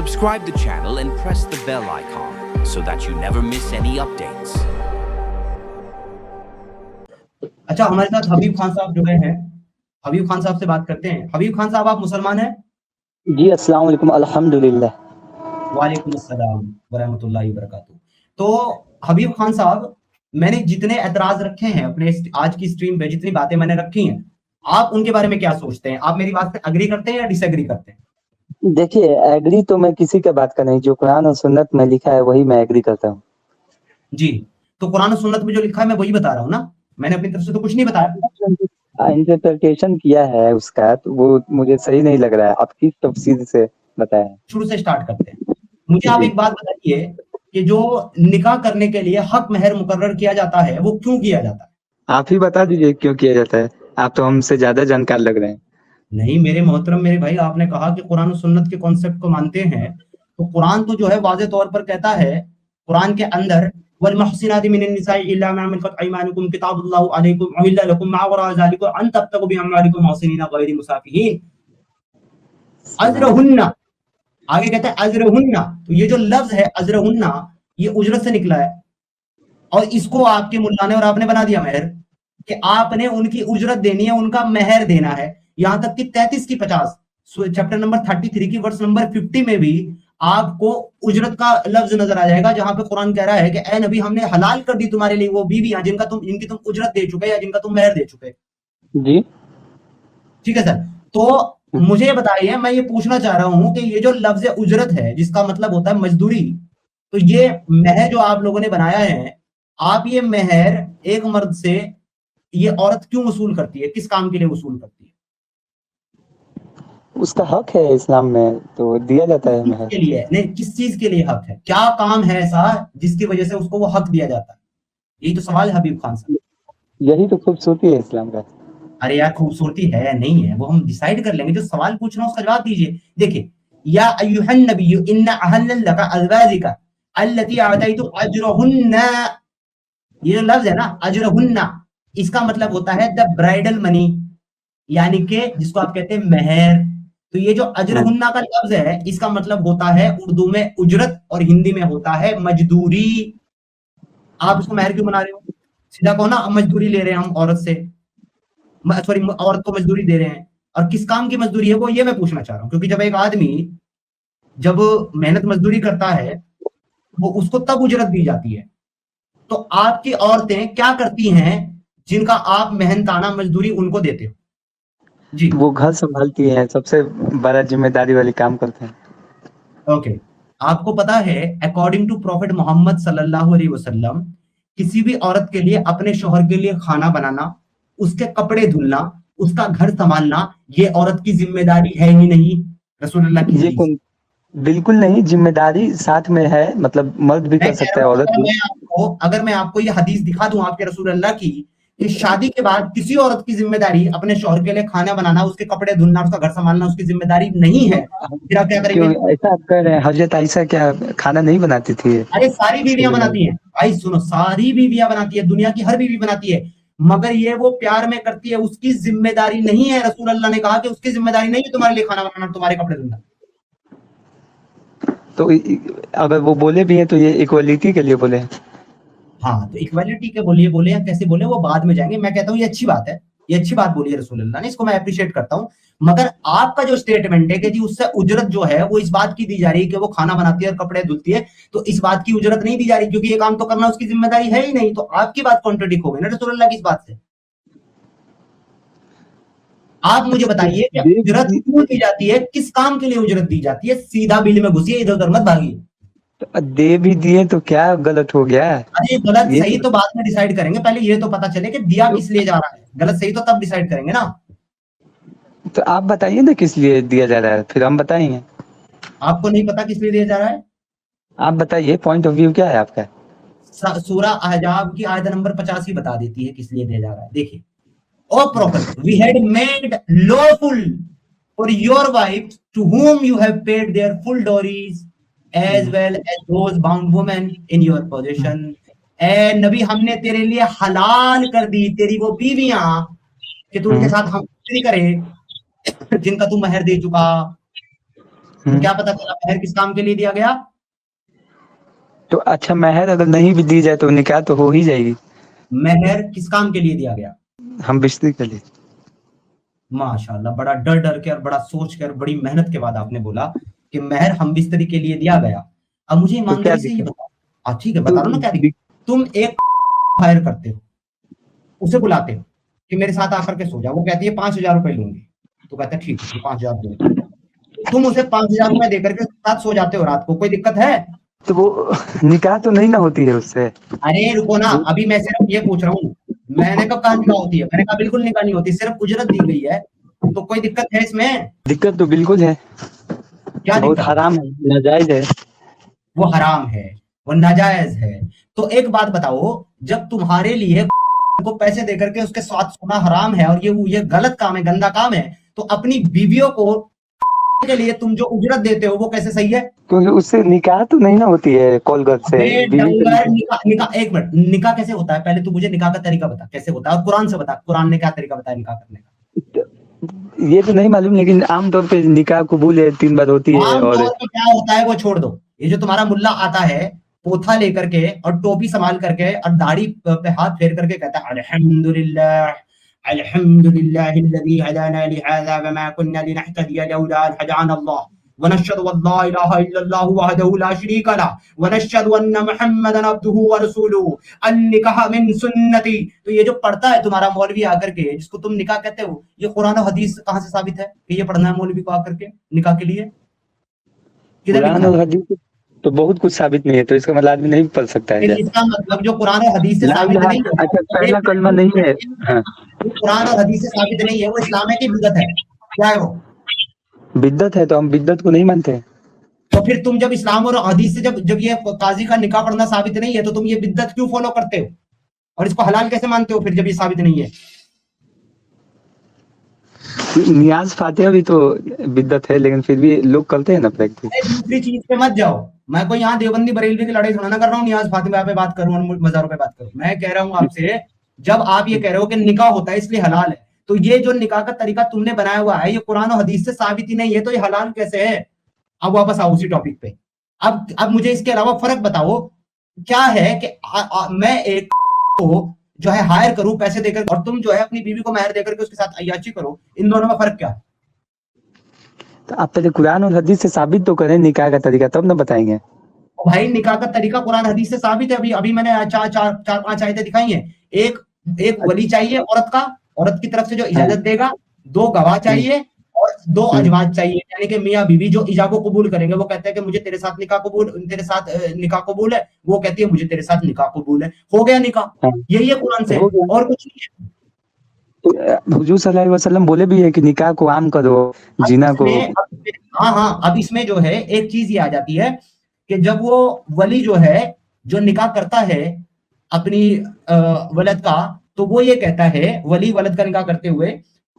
Subscribe the channel and press the bell icon so that you never miss any updates. अच्छा, हमारे साथ हबीब खान साहब जुड़े हैं। हबीब खान साहब से बात करते हैं। हबीब खान साहब, आप मुसलमान हैं? जी, अस्सलाम वालेकुम। अल्हम्दुलिल्लाह। वालेकुम अस्सलाम व रहमतुल्लाहि व बरकातहू। तो हबीब खान साहब, मैंने जितने एतराज रखे हैं अपने आज की स्ट्रीम पे, जितनी बातें मैंने रखी हैं, आप उनके बारे में क्या सोचते हैं? आप मेरी बात से अग्री करते हैं या डिसएग्री करते हैं? देखिए, एग्री तो मैं किसी के बात का नहीं, जो कुरान और सुन्नत में लिखा है वही मैं एग्री करता हूँ। जी, तो कुरान और सुन्नत में जो लिखा है मैं वही बता रहा हूँ ना, मैंने अपनी तरफ से तो कुछ नहीं बताया। इंटरप्रिटेशन किया है उसका, तो वो मुझे सही नहीं लग रहा है। आप किस तफसील से बताएं? शुरू से स्टार्ट करते हैं। मुझे आप जी। एक बात बताइए कि जो निकाह करने के लिए हक महर मुकर्रर किया जाता है वो क्यों किया जाता है? आप ही बता दीजिए क्यों किया जाता है। आप तो हमसे ज्यादा जानकार लग रहे हैं। नहीं मेरे मोहतरम मेरे भाई, आपने कहा कि कुरान और सुन्नत के कॉन्सेप्ट को मानते हैं, तो कुरान तो जो है वाज़ेह तौर पर कहता है कुरान के अंदर, वल मुहसिनाति मिनन निसाई इल्ला मा मलकत अयमानुकुम किताबुल्लाहि अलैकुम उहिल्ला लकुम मा वरा ज़ालिका अन तब्तगु बि अमवालिकुम मुहसिनीना गैरि मुसाफिहीन अजरहुन्ना। आगे कहता है अजरहुन्ना, तो ये जो लफ्ज है अजरहुन्ना, ये उजरत से निकला है, और इसको आपके मुल्ला ने और आपने बना दिया महर, कि आपने उनकी उजरत देनी है, उनका महर देना है। यहां तक कि 33 की 50 चैप्टर नंबर 33 की वर्स नंबर 50 में भी आपको उजरत का लफ्ज नजर आ जाएगा, जहां पे कुरान कह रहा है कि ए नबी, हमने हलाल कर दी तुम्हारे लिए वो बीवियां जिनकी तुम उजरत दे चुके या जिनका तुम महर दे चुके। जी, ठीक है सर। तो मुझे बताइए, मैं ये पूछना चाह रहा हूं कि ये जो लफ्ज उजरत है, जिसका मतलब होता है मजदूरी, तो ये महर जो आप लोगों ने बनाया है, आप ये महर एक मर्द से ये औरत क्यों वसूल करती है? किस काम के लिए वसूल करती है? उसका हक है इस्लाम में, तो दिया जाता है किस चीज महर। के लिए? नहीं, किस चीज के लिए हक है? क्या काम है ऐसा जिसकी वजह से उसको वो हक दिया जाता है? यही तो सवाल है हबीब खान साहब। यही तो खूबसूरती है इस्लाम का। अरे यार, खूबसूरती है या नहीं है वो हम डिसाइड कर लेंगे, जो सवाल पूछ रहा हूं उसका जवाब दीजिए। देखिए, या अय्युहन नबिय्यु इन्ना अहल्लना लका अज़वाजिका अल्लती आतैतु अजरहुन्ना, ये जो लफ्ज है ना अजरहुन्ना, इसका मतलब होता है द ब्राइडल मनी, यानी कि जिसको आप कहते हैं महर। तो ये जो अजरहुन्ना का लफ्ज है, इसका मतलब होता है उर्दू में उजरत और हिंदी में होता है मजदूरी। आप इसको महर क्यों बना रहे हो? सीधा कहो ना, मजदूरी ले रहे हैं हम औरत से, सॉरी औरत को मजदूरी दे रहे हैं, और किस काम की मजदूरी है वो, ये मैं पूछना चाह रहा हूं। क्योंकि जब एक आदमी जब मेहनत मजदूरी करता है, वो उसको तब उजरत दी जाती है। तो आपकी औरतें क्या करती हैं जिनका आप मेहनताना मजदूरी उनको देते हो? जी, वो घर संभालती है, सबसे बड़ा जिम्मेदारी वाली काम करते हैं। ओके। आपको पता है अकॉर्डिंग टू प्रॉफिट मोहम्मद सल्लल्लाहु अलैहि वसल्लम, किसी भी औरत के लिए, अपने शोहर के लिए खाना बनाना, उसके कपड़े धुलना, उसका घर संभालना, ये औरत की जिम्मेदारी है ही नहीं। रसूलुल्लाह की ये हदीस। कौन? बिल्कुल नहीं, जिम्मेदारी साथ में है, मतलब मर्द भी मैं कर कह सकता रहा है, हूं, औरत भी। अगर मैं आपको ये हदीस दिखा दूं आपके रसूलुल्लाह की, कि शादी के बाद किसी औरत की जिम्मेदारी अपने शौहर के लिए खाना बनाना, उसके कपड़े धुलना, उसका घर संभालना उसकी जिम्मेदारी नहीं है, फिर आप क्या क्यों करेंगे? ऐसा आप कह रहे हैं? हजरत आयशा क्या खाना नहीं बनाती थी? अरे सारी बीवियां बनाती हैं भाई, सुनो, सारी बीवियां बनाती है, दुनिया की हर बीवी बनाती है, मगर ये वो प्यार में करती है, उसकी जिम्मेदारी नहीं है। रसूल अल्लाह ने कहा कि उसकी जिम्मेदारी नहीं है तुम्हारे लिए खाना बनाना, तुम्हारे कपड़े धुलना। तो अगर वो बोले भी हैं तो ये इक्वलिटी के लिए बोले हैं। हाँ, तो इक्वालिटी के बोलिए, बोले या कैसे बोले वो बाद में जाएंगे। मैं कहता हूँ ये अच्छी बात है, ये अच्छी बात बोली है रसूलुल्लाह ने, इसको मैं अप्रिशिएट करता हूँ। मगर आपका जो स्टेटमेंट है कि जी उससे उजरत जो है वो इस बात की दी जा रही है कि वो खाना बनाती है और कपड़े धुलती है, तो इस बात की उजरत नहीं दी जा रही, क्योंकि ये काम तो करना उसकी जिम्मेदारी है ही नहीं। तो आपकी बात कॉन्ट्रडिक्ट हो गई ना रसूलुल्लाह की इस बात से। आप मुझे अच्छा, तो बताइए कि उजरत क्यों दी जाती है, किस काम के लिए उजरत दी जाती है? सीधा बिल में घुसिए, इधर उधर मत भागिए। दे भी दिए तो क्या गलत हो गया? अरे गलत ये सही तो, तो बाद में डिसाइड करेंगे, पहले ये तो पता चले कि दिया किस लिए जा रहा है। गलत सही तो तब डिसाइड करेंगे ना। तो आप बताइए ना किस लिए दिया जा रहा है, फिर हम बताएंगे। आपको नहीं पता किस लिए दिया जा रहा है? आप बताइए, पॉइंट ऑफ व्यू क्या है आपका? सूरा अहजाब की आयत नंबर 85 बता देती है किस लिए दिया जा रहा है। देखिए, O prophet, we had made lawful for your wife to whom you have paid their full dowries as well as those bound women in your possession। ए नबी, हमने तेरे लिए हलाल कर दी तेरी वो बीवियां कि तू उनके साथ हम नहीं करे जिनका तू महर दे चुका। तो क्या पता चला महर किस काम के लिए दिया गया? तो अच्छा, महर अगर नहीं भी दी जाए तो निकाह तो हो ही जाएगी। महर किस काम के लिए दिया गया? हम बिस्ती के लिए। माशाल्लाह, बड़ा डर डर के और बड़ा सोच कर बड़ी मेहनत के बाद आपने बोला कि महर हम बिस्तरी के लिए दिया गया। अब मुझे तो क्या ईमानदारी से ये दिक्कत? बताओ, ठीक है तो बता रहा हूँ ना क्या दिक्कत। तुम एक हायर करते हो, उसे बुलाते हो कि मेरे साथ आकर के सो जा, वो कहती है 5,000 रुपए लूंगी, तो कहता है ठीक है 5,000 दूंगी। तुम उसे 5,000 रुपए देकर के साथ सो जाते हो रात को, कोई दिक्कत है? तो वो निकाह तो नहीं ना होती है उससे। अरे रुको ना, अभी मैं सिर्फ ये पूछ रहा हूँ, मैंने कब कहा निकाह होती है? मैंने कहा बिल्कुल निकाह नहीं होती, सिर्फ उजरत दी गई है, तो कोई दिक्कत है इसमें? दिक्कत तो बिल्कुल है, क्या बहुत दिक्कत? हराम है, नाजायज है। वो हराम है, वो नाजायज है। तो एक बात बताओ, जब तुम्हारे लिए को पैसे देकर के उसके साथ सोना हराम है और ये गलत काम है, गंदा काम है, तो अपनी बीवियों को के लिए तुम जो उजरत देते हो वो कैसे सही है? क्योंकि उससे निकाह तो नहीं ना होती है कॉलगत से। अबे बीवी का डंगर, निकाह निकाह एक मिनट, निकाह कैसे होता है? पहले तू मुझे निकाह का तरीका बता, कैसे होता है? और कुरान से बता, कुरान ने क्या तरीका बताया निकाह करने का? ये तो नहीं मालूम, लेकिन आमतौर पे निकाह कबूल है 3 बार होती है। आम और तौर पे क्या होता है वो छोड़ दो, ये जो तुम्हारा मुल्ला आता है पोथा लेकर के और टोपी संभाल करके और दाढ़ी पे हाथ फेर करके कहता है अल्हम्दुलिल्लाह अल्हम्दुलिल्लाहिल्लज़ी हदाना लिहाज़ा वमा कुन्ना लिनहतदिया लौला अन हदाना अल्लाह व नशहदु अल्ला इलाहा इल्लल्लाहु वहदहु ला शरीका लहु व नशहदु अन्ना मुहम्मदन अब्दुहु व रसूलुहु अन निकाह मिन सुन्नती। तो ये जो पढ़ता है तुम्हारा मौलवी आकर के, जिसको तुम निकाह कहते हो, ये कुरान और हदीस कहां से साबित है कि ये पढ़ना है मौलवी को आकर के निकाह के लिए? किधर लिखा कुरान है? और हदीस तो बहुत कुछ साबित नहीं है, तो इसका मतलब आदमी नहीं पढ़ सकता है फिर क्या? इसका मतलब जो कुरान और हदीस से ला साबित इलाहा, नहीं है, अच्छा एक पहला कलमा मिनट, नहीं है। हाँ, जो कुरान और हदीस से साबित नहीं है वो इस्लाम है कि बिदअत है? क्या है वो? बिद्दत है तो हम बिद्दत को नहीं मानते हैं। तो फिर तुम जब इस्लाम और हदीस से जब जब ये काजी का निकाह पढ़ना साबित नहीं है, तो तुम ये बिदअत क्यों फॉलो करते हो और इसको हलाल कैसे मानते हो फिर जब ये साबित नहीं है? नियाज फातिहा भी तो बिद्दत है, लेकिन फिर भी लोग करते हैं ना प्रैक्टिस। अरे दूसरी चीज पे मत जाओ, मैं कोई यहाँ देवबंदी बरेलवी की लड़ाई थोड़ा ना कर रहा हूँ, नियाज फातिमा पे बात करूँ और मजारों पे बात करूँ। मैं कह रहा हूँ आपसे, जब आप ये कह रहे हो कि निकाह होता है इसलिए हलाल है, तो ये जो निकाह का तरीका तुमने बनाया हुआ है ये कुरान और हदीस से साबित ही नहीं है, तो ये हलाल कैसे है? अब वापस आओ उसी टॉपिक पे। अब मुझे इसके अलावा फर्क बताओ, क्या है कि मैं एक को जो है हायर करूं पैसे देकर, और तुम जो है अपनी बीवी को महर देकर के उसके साथ अय्याशी करो, इन दोनों में फर्क क्या है? तो आप पहले कुरान और हदीस से साबित तो करें निकाह का तरीका, तब ना बताएंगे। भाई निकाह का तरीका कुरान हदीस से साबित है, अभी अभी मैंने चार चार चार पांच आयतें दिखाई हैं। एक एक वली चाहिए औरत का, औरत की तरफ से जो इजाजत देगा, 2 गवाह चाहिए और 2 अजवाज चाहिए, यानी कि मियाँ बीवी जो इजाब को कबूल करेंगे। वो कहते हैं कि मुझे तेरे साथ निकाह कबूल, तेरे साथ निकाह कबूल है, वो कहती है मुझे तेरे साथ निकाह कबूल है, हो गया निकाह। यही है कुरान से, हो गया। और कुछ नहीं है। तो हुजूर सल्लल्लाहु अलैहि वसल्लम बोले भी है कि निकाह को आम करो, जिना को। हाँ हाँ, अब इसमें जो है एक चीज ये आ जाती है कि जब वो वली जो है जो निकाह करता है अपनी वलद का, तो वो ये कहता है वली वलद का निकाह करते हुए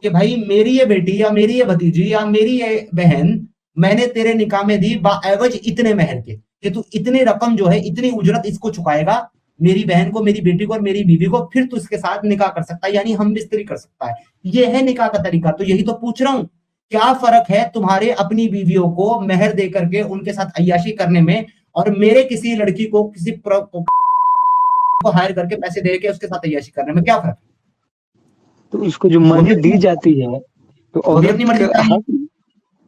कि भाई मेरी ये बेटी या मेरी ये भतीजी या मेरी ये बहन मैंने तेरे निकाह में दी बाएवज इतने महर के, कि तू इतनी रकम जो है इतनी उजरत इसको चुकाएगा, मेरी बहन को, मेरी बेटी को और मेरी बीवी को, फिर तू इसके साथ निकाह कर सकता है, यानी हम बिस्तरी कर सकता है। ये है निकाह का तरीका। तो यही तो पूछ रहा हूं, क्या फर्क है तुम्हारे अपनी बीवियों को महर दे करके उनके साथ अय्याशी करने में और मेरे किसी लड़की को किसी को हायर करके पैसे दे के उसके साथ अय्याशी करने में? क्या फर्क? तो उसको जो मर्जी दी जाती है तो वो भी औरत अपनी मर्जी का का हक।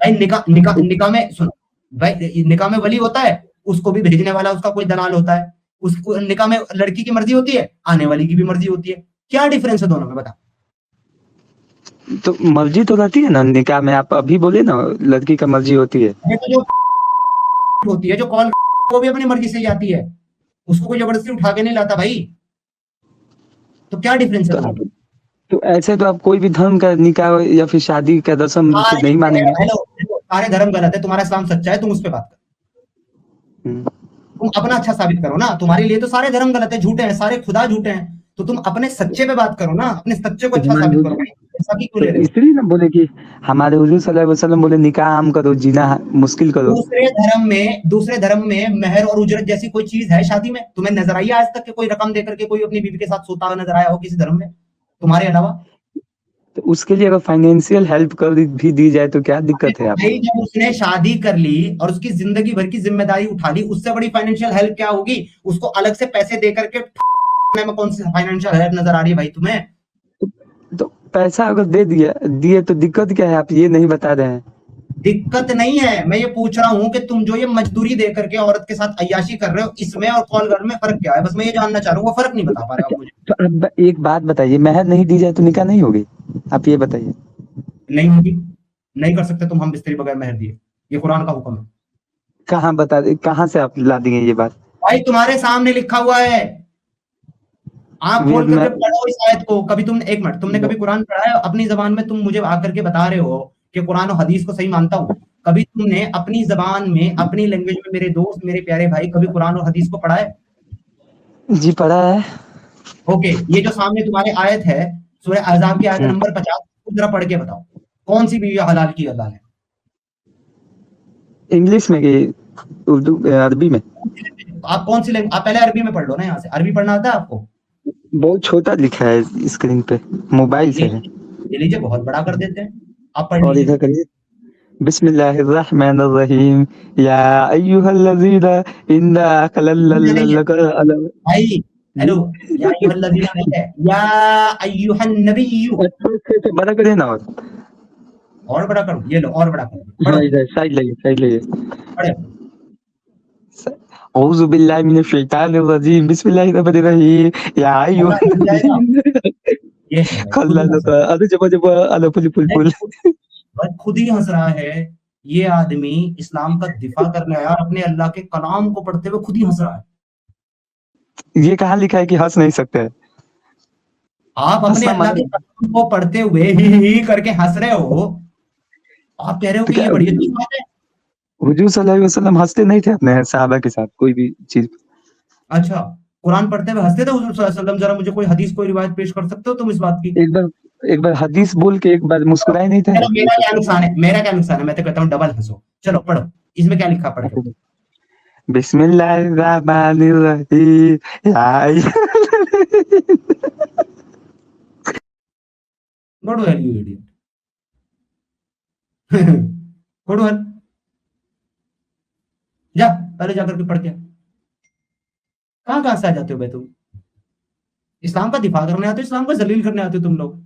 भाई निकाह में सुनो भाई, निकाह में वली होता है, उसको भी भेजने वाला उसका कोई दलाल होता है, उसको निकाह में लड़की की मर्जी होती है, आने वाली की भी मर्जी होती है। क्या डिफरेंस है दोनों में बता? तो मर्जी तो रहती है ना निकाह में, आप अभी बोले ना लड़की का मर्जी होती है। ये तो जो होती है जो कॉल, वो भी अपनी मर्जी से ही आती है, उसको कोई जबरदस्ती उठा के नहीं लाता भाई। तो क्या डिफरेंस है दोनों में? तो ऐसे तो आप कोई भी धर्म का निकाह या फिर शादी का रस्म तो नहीं मानेंगे। हेलो, सारे धर्म गलत है, तुम्हारा इस्लाम सच्चा है, तुम उस पर बात करो। तुम अपना अच्छा साबित करो ना, तुम्हारे लिए तो सारे धर्म गलत है, झूठे हैं, सारे खुदा झूठे हैं, तो तुम अपने सच्चे पे बात करो ना, अपने सच्चे को अच्छा साबित करो भाई, ऐसा क्यों ले रहे हो? इसलिए ना बोले कि हमारे हुजूर सल्लल्लाहु अलैहि वसल्लम बोले निकाह आम करो, जीना मुश्किल करो। दूसरे धर्म में महर और उजरत जैसी कोई चीज है शादी में? तुम्हें नजर आई आज तक कि कोई रकम देकर के कोई अपनी बीवी के साथ सोता हुआ नजर आया हो किसी धर्म में तुम्हारे अलावा? तो उसके लिए अगर फाइनेंशियल हेल्प कर भी दी जाए तो क्या दिक्कत है भाई आपको? जब उसने शादी कर ली और उसकी जिंदगी भर की जिम्मेदारी उठा ली, उससे बड़ी फाइनेंशियल हेल्प क्या होगी? उसको अलग से पैसे दे करके में कौन सी फाइनेंशियल हेल्प नजर आ रही है भाई तुम्हें? तो पैसा अगर दे दिए तो दिक्कत क्या है, आप ये नहीं बता रहे हैं? दिक्कत नहीं है, मैं ये पूछ रहा हूं कि तुम जो ये मजदूरी दे करके औरत के साथ अय्याशी कर रहे हो, इसमें और कॉल घर में फर्क क्या है? बस मैं ये जानना चाह रहा हूँ, वो फर्क नहीं बता पा रहे हो आप मुझे। तो अब एक बात बताइए, मेहर नहीं दी जाए तो निकाह नहीं होगी? आप ये बताइए। नहीं होगी, नहीं कर सकते तुम हम बिस्तरी बगैर मेहर दिए, ये कुरान का हुक्म है। कहाँ से आप ला दिए ये बात? भाई तुम्हारे सामने लिखा हुआ है, आप वेद खोल में करके पढ़ो इस आयत को। कभी तुमने, एक मिनट, तुमने कभी कुरान पढ़ा है अपनी जबान में? तुम मुझे आकर के बता रहे हो कि कुरान और हदीस को सही मानता हूँ, कभी तुमने अपनी जबान में, अपनी लैंग्वेज में, मेरे दोस्त, मेरे प्यारे भाई, कभी कुरान और हदीस को पढ़ा है? जी पढ़ा है। ओके, ये जो सामने तुम्हारे आयत है, सूरह अहज़ाब की आयत नंबर 50, जरा पढ़ के बताओ कौन सी बीवी हलाल की हलाल है? इंग्लिश में कि उर्दू अरबी में? आप कौन सी लैंग्वेज, आप पहले अरबी में पढ़ लो ना, यहाँ से अरबी पढ़ना आता है आपको? बहुत छोटा लिखा है स्क्रीन पे, मोबाइल से है। ये लीजिए, बहुत बड़ा कर देते हैं, आप पढ़ और लीजिए। इधर करिए, बिस्मिल्लाहिर्रहमानिर्रहीम, या अय्युहल्लज़ीना इन्ना खलल्लका अलम। भाई जी हेलो, या अय्युहल्लज़ीना नहीं है, या अय्युहन नबिय्यु। अच्छा बड़ा करिए ना। और बड़ा करो, ये लो और बड़ा करो, हाँ पढ़ो, इधर साइड लाइए। पढ़ो। औज़ु बिल्लाहि मिनश शैतानिर रजीम, बिस्मिल्लाहिर्रहमानिर्रहीम, या पढ़ना खुद जाएगा। अय्युहल्लज़ीना ये है भाई, खुद ही हंस खलल्लका रहा अरे जब जब अल फुल फुल है, फुल। बस खुद ही हंस रहा है। ये आदमी इस्लाम का दिफा करने आया और अपने अल्लाह के कलाम को पढ़ते हुए खुद ही हंस रहा है। ये कहाँ लिखा है कि हंस नहीं सकते? आप अपने हंसना अल्लाह मना के है। कलाम को पढ़ते हुए ही करके हंस रहे हो, आप कह रहे हो तो कि क्या ये बड़ी अच्छी बात है। हुजूर सल्लल्लाहु अलैहि वसल्लम हंसते नहीं थे अपने सहाबा के साथ कोई भी चीज? अच्छा, कुरान पढ़ते हुए हंसते थे हुजूर सल्लल्लाहु अलैहि वसल्लम? जरा मुझे कोई हदीस, कोई रिवायत पेश कर सकते हो तुम इस बात की? एक बार हदीस बोल के एक बार मुस्कुराए नहीं थे? चलो, मेरा क्या नुकसान है, मेरा क्या नुकसान है? मैं तो कहता हूँ डबल हंसो। चलो पढ़ो, इसमें क्या लिखा, पढ़ के बताओ। बिस्मिल्लाहिर्रहमानिर्रहीम, पढ़ो यार, यू इडियट। पढ़ो यार, जा, पहले जाकर के पढ़ के आ। कहाँ कहाँ से आ जाते हो भाई तुम? इस्लाम का दिफा करने आते हो, इस्लाम को जलील करने आते हो तुम लोग।